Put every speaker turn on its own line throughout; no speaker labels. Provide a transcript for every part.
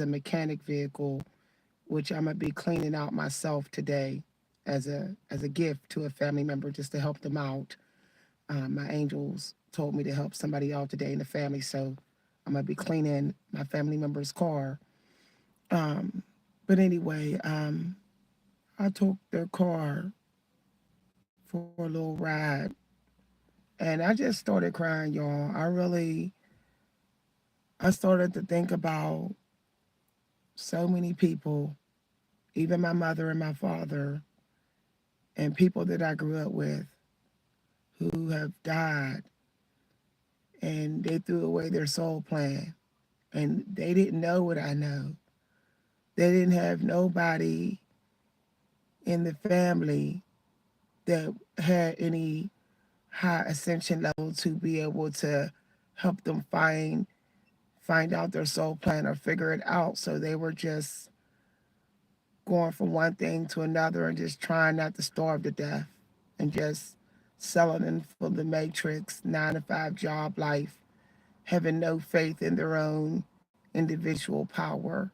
a mechanic vehicle, which I'm gonna be cleaning out myself today as a gift to a family member just to help them out. My angels told me to help somebody out today in the family, so I'm gonna be cleaning my family member's car. Um, but anyway, I took their car for a little ride, and I just started crying, y'all. I started to think about so many people, even my mother and my father, and people that I grew up with who have died, and they threw away their soul plan, and they didn't know what I know. They didn't have nobody in the family that had any high ascension level to be able to help them find out their soul plan or figure it out. So they were just going from one thing to another and just trying not to starve to death and just selling in for the matrix 9 to 5 job life, having no faith in their own individual power.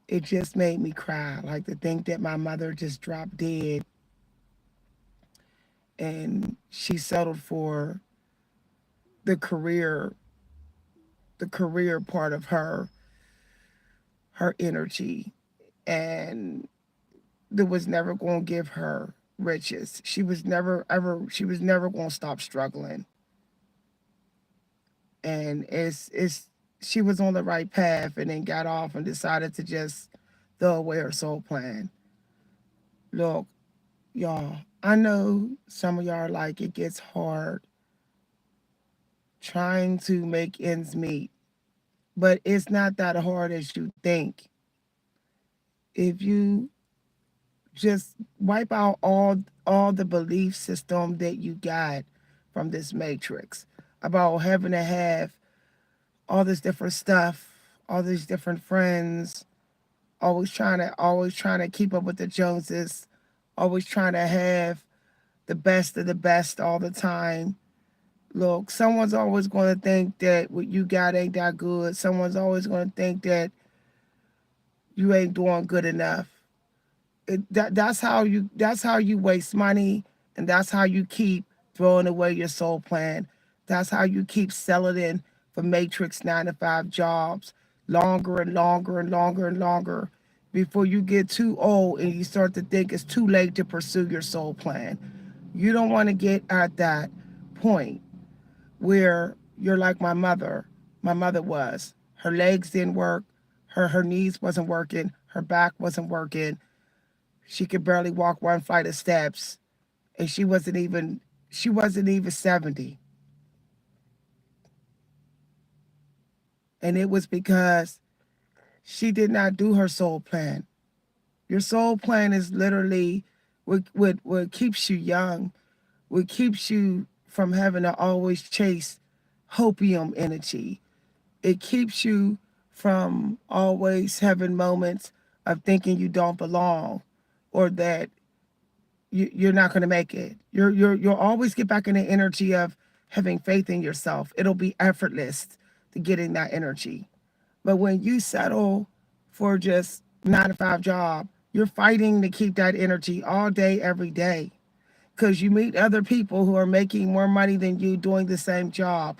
It just made me cry. Like to think that my mother just dropped dead and she settled for the career the career part of her energy, and that was never going to give her riches. She was never going to stop struggling. And it's she was on the right path and then got off and decided to just throw away her soul plan. Look, y'all, I know some of y'all are like it gets hard trying to make ends meet, but it's not that hard as you think. If you just wipe out all the belief system that you got from this matrix about having to have all this different stuff, all these different friends, always trying to keep up with the Joneses, always trying to have the best of the best all the time. Look, someone's always going to think that what you got ain't that good. Someone's always going to think that you ain't doing good enough. That's how you waste money, and that's how you keep throwing away your soul plan. That's how you keep settling for matrix 9 to 5 jobs longer and longer and longer and longer before you get too old and you start to think it's too late to pursue your soul plan. You don't want to get at that point where you're like my mother. My mother was. Her legs didn't work, her knees wasn't working, her back wasn't working. She could barely walk 1 flight of steps, and she wasn't even 70. And it was because she did not do her soul plan. Your soul plan is literally what keeps you young, what keeps you from having to always chase hopium energy. It keeps you from always having moments of thinking you don't belong or that you're not going to make it. You'll always get back in the energy of having faith in yourself. It'll be effortless to get in that energy. But when you settle for just 9 to 5 job, you're fighting to keep that energy all day, every day. Because you meet other people who are making more money than you doing the same job.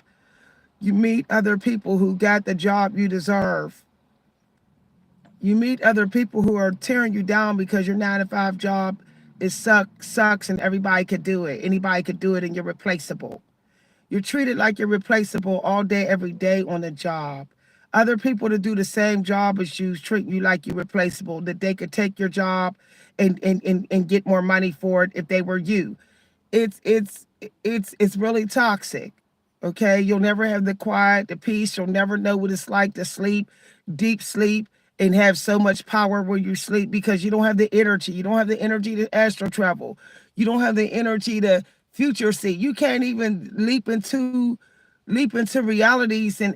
You meet other people who got the job you deserve. You meet other people who are tearing you down because your 9 to 5 job is sucks and everybody could do it. Anybody could do it and you're replaceable. You're treated like you're replaceable all day, every day on the job. Other people to do the same job as you treat you like you're replaceable, that they could take your job and get more money for it if they were you. It's it's it's really toxic. Okay, you'll never have the quiet, the peace. You'll never know what it's like to sleep, deep sleep, and have so much power where you sleep because you don't have the energy. You don't have the energy to astral travel. You don't have the energy to future see. You can't even leap into realities and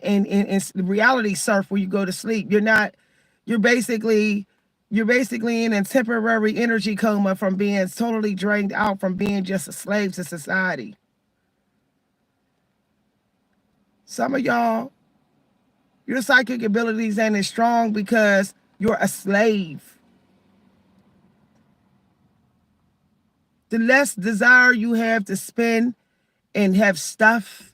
reality surf where you go to sleep. You're basically you're basically in a temporary energy coma from being totally drained out from being just a slave to society. Some of y'all, Your psychic abilities ain't as strong because you're a slave. The less desire you have to spend and have stuff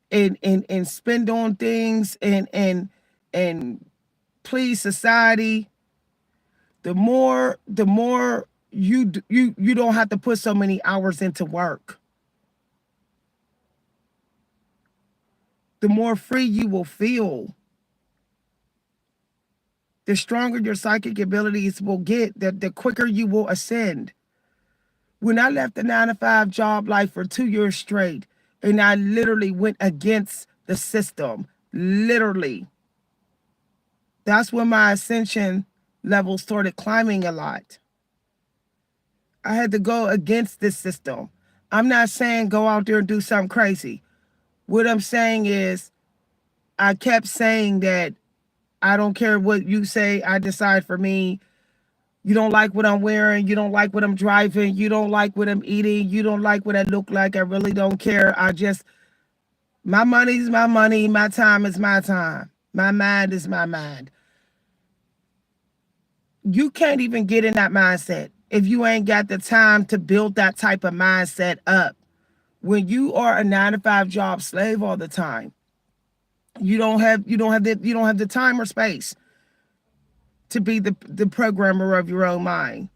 and spend on things and please society, the more you don't have to put so many hours into work. The more free you will feel. The stronger your psychic abilities will get, the quicker you will ascend. When I left the 9-to-5 job life for 2 years straight, and I literally went against the system, literally, that's when my ascension level started climbing a lot. I had to go against this system. I'm not saying go out there and do something crazy. What I'm saying is I kept saying that I don't care what you say, I decide for me. You don't like what I'm wearing. You don't like what I'm driving. You don't like what I'm eating. You don't like what I look like. I really don't care. My money's my money. My time is my time. My mind is my mind. You can't even get in that mindset if you ain't got the time to build that type of mindset up. When you are a 9-to-5 job slave all the time, you don't have the time or space to be the programmer of your own mind.